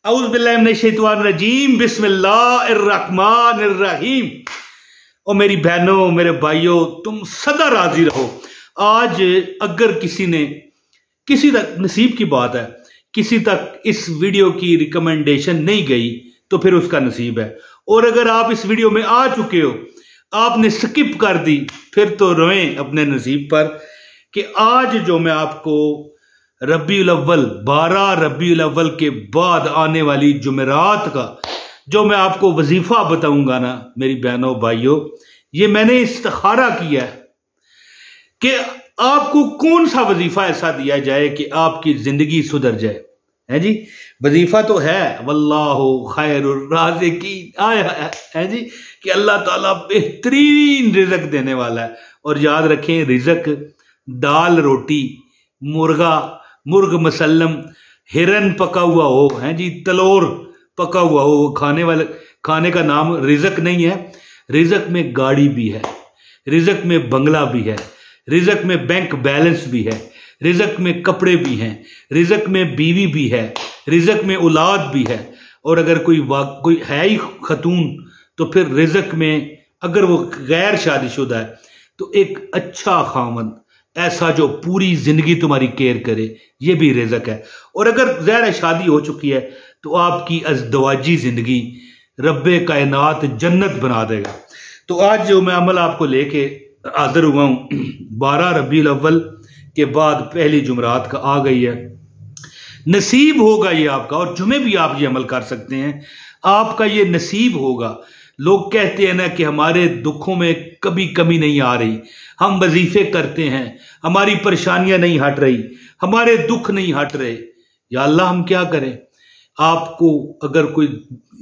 औज़ुबिल्लाहिमिनश्शैतानिर्रजीम बिस्मिल्लाहिर्रहमानिर्रहीम। और मेरी बहनों मेरे भाइयों, तुम सदा राजी रहो। आज अगर किसी तक नसीब की बात है, किसी तक इस वीडियो की रिकमेंडेशन नहीं गई तो फिर उसका नसीब है। और अगर आप इस वीडियो में आ चुके हो, आपने स्किप कर दी, फिर तो रोएं अपने नसीब पर कि आज जो मैं आपको रबीउल अव्वल 12 रबीउल अव्वल के बाद आने वाली जुमेरात का जो मैं आपको वजीफा बताऊंगा ना मेरी बहनों भाइयों, ये मैंने इस्तिखारा किया है कि आपको कौन सा वजीफा ऐसा दिया जाए कि आपकी जिंदगी सुधर जाए। है जी, वजीफा तो है वल्लाहु खैरुर राज़िकीन, आया है जी कि अल्लाह ताला बेहतरीन रिज़्क देने वाला है। और याद रखें, रिज़्क दाल रोटी, मुर्ग मसल्लम, हिरन पका हुआ हो, है जी, तलोर पका हुआ हो, खाने का नाम रिज़्क नहीं है। रिज़्क में गाड़ी भी है, रिज़्क में बंगला भी है, रिज़्क में बैंक बैलेंस भी है, रिज़्क में कपड़े भी हैं, रिज़्क में बीवी भी है, रिज़्क में औलाद भी है। और अगर कोई है ही खतून तो फिर रिज़्क में, अगर वो गैर शादीशुदा है तो एक अच्छा खामन, ऐसा जो पूरी जिंदगी तुम्हारी केयर करे, ये भी रिज़्क है। और अगर ज़ाहिर शादी हो चुकी है तो आपकी अज़दवाजी जिंदगी रब्बे कायनात जन्नत बना देगा। तो आज जो मैं अमल आपको लेके हाजिर हुआ हूँ, 12 रबीउल अव्वल के बाद पहली जुमरात का आ गई है। नसीब होगा ये आपका, और जुमे भी आप ये अमल कर सकते हैं, आपका ये नसीब होगा। लोग कहते हैं ना कि हमारे दुखों में कभी कमी नहीं आ रही, हम वजीफे करते हैं, हमारी परेशानियां नहीं हट रही, हमारे दुख नहीं हट रहे। या अल्लाह, हम क्या करें? आपको अगर कोई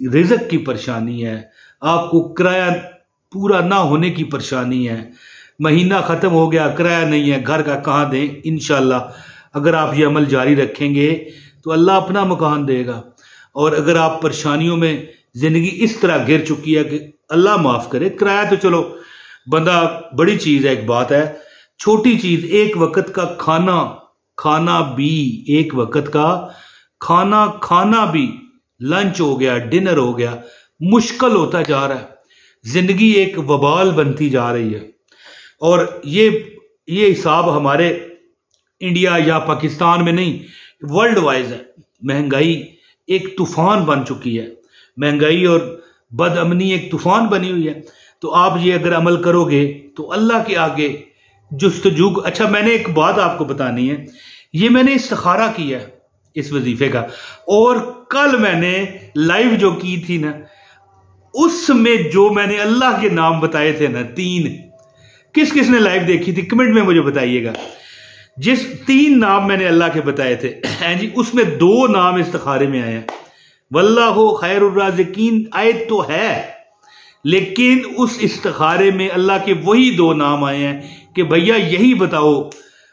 रिज़्क की परेशानी है, आपको किराया पूरा ना होने की परेशानी है, महीना ख़त्म हो गया, किराया नहीं है, घर का कहाँ दें, इंशाअल्लाह अगर आप ये अमल जारी रखेंगे तो अल्लाह अपना मकान देगा। और अगर आप परेशानियों में ज़िंदगी इस तरह गिर चुकी है कि अल्लाह माफ़ करे, किराया तो चलो बंदा बड़ी चीज़ है, एक बात है, छोटी चीज़ एक वक्त का खाना भी, एक वक्त का खाना भी, लंच हो गया, डिनर हो गया, मुश्किल होता जा रहा है। जिंदगी एक वबाल बनती जा रही है। और ये हिसाब हमारे इंडिया या पाकिस्तान में नहीं, वर्ल्ड वाइज है। महंगाई एक तूफान बन चुकी है, महंगाई और बदअमनी एक तूफान बनी हुई है। तो आप ये अगर अमल करोगे तो अल्लाह के आगे जुस्तजू। अच्छा, मैंने एक बात आपको बतानी है, ये मैंने इस्तिखारा किया है इस वजीफे का, और कल मैंने लाइव जो की थी ना, उसमें जो मैंने अल्लाह के नाम बताए थे ना 3, किस किस ने लाइव देखी थी कमेंट में मुझे बताइएगा। जिस 3 नाम मैंने अल्लाह के बताए थे हैं जी, उसमें 2 नाम इस्तिखारे में आए हैं। वल्लाहु खैरुर राज़िकीन आयत तो है, लेकिन उस इस्तिखारे में अल्लाह के वही 2 नाम आए हैं कि भैया यही बताओ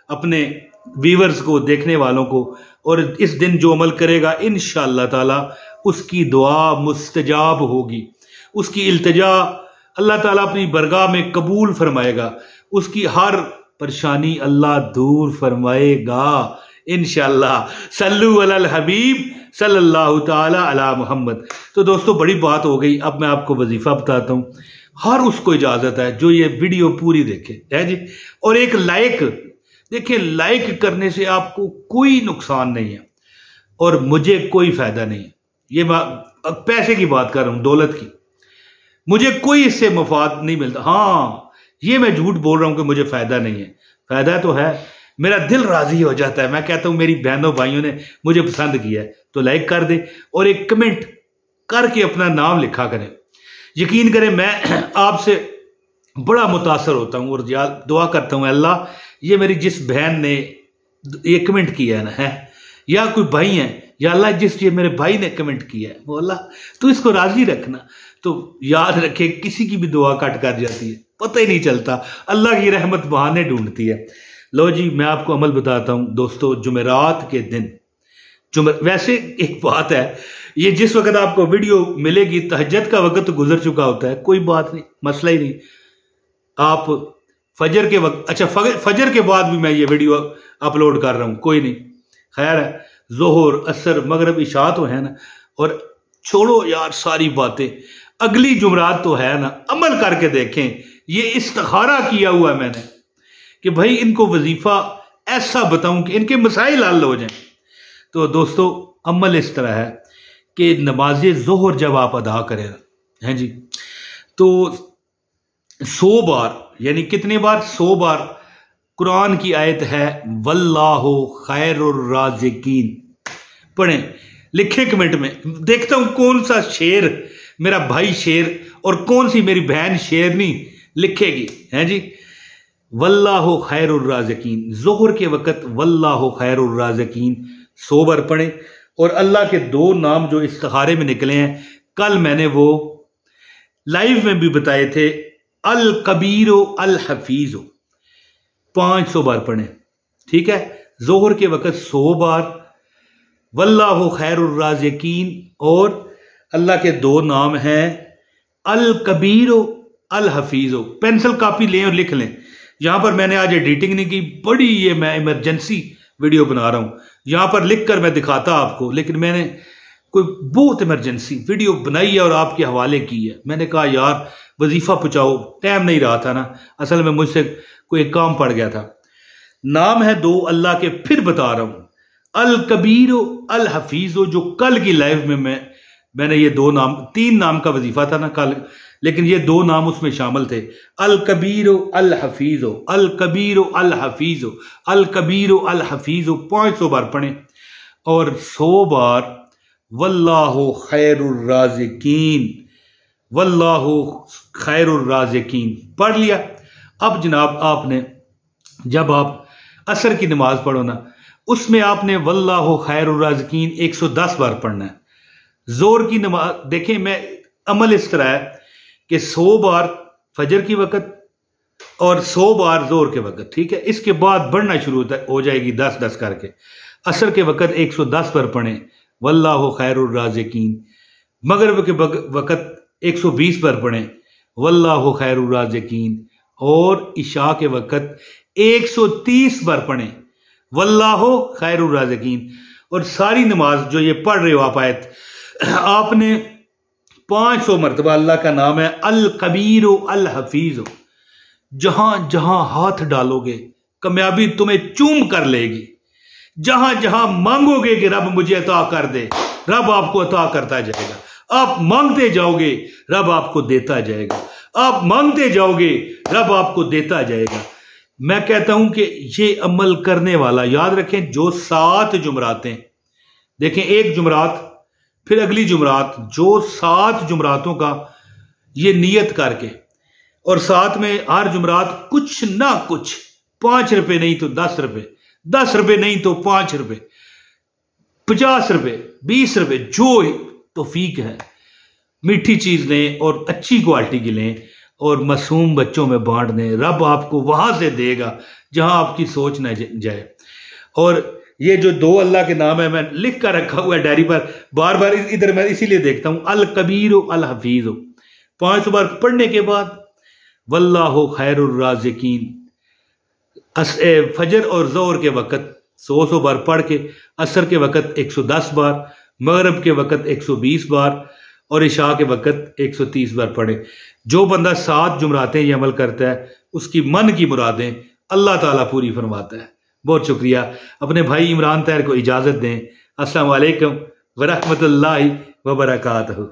अपने व्यूअर्स को, देखने वालों को। और इस दिन जो अमल करेगा इंशाअल्लाह ताला उसकी दुआ मुस्तजाब होगी, उसकी इल्तिजा अल्लाह ताला अपनी बरगाह में कबूल फरमाएगा, उसकी हर परेशानी अल्लाह दूर फरमाएगा इंशाअल्लाह। सल्लु अलल हबीब सल्लल्लाहु ताला अला मुहम्मद। तो दोस्तों, बड़ी बात हो गई, अब मैं आपको वजीफा बताता हूँ। हर उसको इजाजत है जो ये वीडियो पूरी देखे, है जी। और एक लाइक, देखिए, लाइक करने से आपको कोई नुकसान नहीं है और मुझे कोई फायदा नहीं है। ये पैसे की बात कर रहा हूं, दौलत की, मुझे कोई इससे मफाद नहीं मिलता। हाँ, ये मैं झूठ बोल रहा हूं कि मुझे फायदा नहीं है, फायदा तो है, मेरा दिल राजी हो जाता है। मैं कहता हूं मेरी बहनों भाइयों ने मुझे पसंद किया है तो लाइक कर दे और एक कमेंट करके अपना नाम लिखा करें। यकीन करें, मैं आपसे बड़ा मुतासर होता हूं और दुआ करता हूं, अल्लाह, ये मेरी जिस बहन ने ये कमेंट किया है ना, है या कोई भाई है, या अल्लाह जिस ये मेरे भाई ने कमेंट किया है, वो अल्लाह तो इसको राजी रखना। तो याद रखे, किसी की भी दुआ कट कर जाती है, पता ही नहीं चलता, अल्लाह की रहमत बहाने ढूंढती है। लो जी, मैं आपको अमल बताता हूं दोस्तों। जुमेरात के दिन, वैसे एक बात है, ये जिस वक्त आपको वीडियो मिलेगी तहज्जुद का वक्त तो गुजर चुका होता है, कोई बात नहीं, मसला ही नहीं। आप फजर के वक्त, अच्छा फजर के बाद भी मैं ये वीडियो अपलोड कर रहा हूं, कोई नहीं, खैर है। जोहर, असर, मगरब, इशा तो है ना, और छोड़ो यार सारी बातें, अगली जुमरात तो है ना, अमल करके देखें। ये इस्तिखारा किया हुआ है मैंने कि भाई इनको वजीफा ऐसा बताऊं कि इनके मसाइल हल हो जाएं। तो दोस्तों अमल इस तरह है कि नमाज ज़ोहर जब आप अदा करें हैं जी, तो 100 बार, यानी कितने बार, 100 बार कुरान की आयत है वल्लाहु खैरुर राज़िकीन पढ़ें। लिखें कमेंट में, देखता हूं कौन सा शेर मेरा भाई शेर और कौन सी मेरी बहन शेरनी लिखेगी, है जी। वल्लाहु खैरुर राज़िकीन, ज़ोहर के वक़्त वल्लाहु खैरुर राज़िकीन 100 बार पढ़ें। और अल्लाह के 2 नाम जो इस्तिखारे में निकले हैं, कल मैंने वो लाइव में भी बताए थे, अल कबीरो अल हफीज़ो 500 बार पढ़ें, ठीक है। ज़ोहर के वक़्त 100 बार वल्लाहु खैरुर राज़िकीन, और अल्लाह के 2 नाम हैं अल कबीरो अल हफीज़ो। पेंसिल कापी लें और लिख लें। यहां पर मैंने आज एडिटिंग नहीं की, बड़ी ये मैं इमरजेंसी वीडियो बना रहा हूं, यहां पर लिखकर मैं दिखाता आपको, लेकिन मैंने कोई बहुत इमरजेंसी वीडियो बनाई है और आपके हवाले की है। मैंने कहा यार वजीफा पहुंचाओ, टाइम नहीं रहा था ना, असल में मुझसे कोई काम पड़ गया था। नाम है 2 अल्लाह के, फिर बता रहा हूं, अल कबीरो अल हफीज़ो, जो कल की लाइव में मैंने ये 2 नाम, 3 नाम का वजीफा था ना कल, लेकिन ये 2 नाम उसमें शामिल थे, अल कबीरो अल हफीज़ो, अल कबीरो अल हफीज़ो, अल कबीरो अल हफीज़ो 500 बार पढ़ें। और 100 बार वल्लाहु खैरुर राज़िकीन, वल्लाहु खैरुर राज़िकीन पढ़ लिया। अब जनाब आपने, जब आप असर की नमाज पढ़ो ना, उसमें आपने वल्लाहु खैरुर राज़िकीन 110 बार पढ़ना है। जोर की नमाज देखें, मैं अमल इस तरह है कि 100 बार फजर की वक़्त और 100 बार जोर के वक़्त, ठीक है। इसके बाद बढ़ना शुरू हो जाएगी 10-10 करके। असर के वक़्त 110 बार पढ़ें वल्लाहु खैरुर राज़िकीन, मगरिब के वक़्त 120 बार पढ़ें वल्लाहु खैरुर राज़िकीन, और इशा के वक़्त 130 बार पढ़ें वल्लाहु खैरुर राज़िकीन। और सारी नमाज जो ये पढ़ रहे हो आप आयत, आपने 500 मरतबा अल्लाह का नाम है अल कबीरो अल हफीज़ो, जहां जहां हाथ डालोगे कामयाबी तुम्हें चूम कर लेगी। जहां जहां मांगोगे कि रब मुझे अता कर दे, रब आपको अता करता जाएगा। आप मांगते जाओगे, रब आपको देता जाएगा। आप मांगते जाओगे, रब आपको देता जाएगा। मैं कहता हूं कि ये अमल करने वाला, याद रखें, जो 7 जुमरातें, देखें, एक जुमरात फिर अगली जुमरात, जो 7 जुमरातों का ये नियत करके, और साथ में हर जुमरात कुछ ना कुछ, 5 रुपए नहीं तो 10 रुपए, 10 रुपए नहीं तो 5 रुपए, 50 रुपए, 20 रुपए, जो तौफीक है, मीठी चीज लें और अच्छी क्वालिटी की लें और मासूम बच्चों में बांट दें। रब आपको वहां से देगा जहां आपकी सोच न जाए। और ये जो 2 अल्लाह के नाम है, मैं लिख कर रखा हुआ है डायरी पर, बार बार इधर मैं इसीलिए देखता हूं, अल कबीरो अल हफीज़ो 500 बार पढ़ने के बाद वल्लाहु खैरुर राज़िकीन, फजर और ज़ोहर के वक़्त 100 बार पढ़ के, असर के वक़्त 110 बार, मगरिब के वक़्त 120 बार, और इशा के वक़्त 130 बार पढ़े। जो बंदा 7 जुमरातें ये अमल करता है, उसकी मन की मुरादें अल्लाह ताला पूरी फरमाता है। बहुत शुक्रिया। अपने भाई इमरान ताहिर को इजाज़त दें। अस्सलाम वालेकुम व रहमतुल्लाहि व बरकातहू।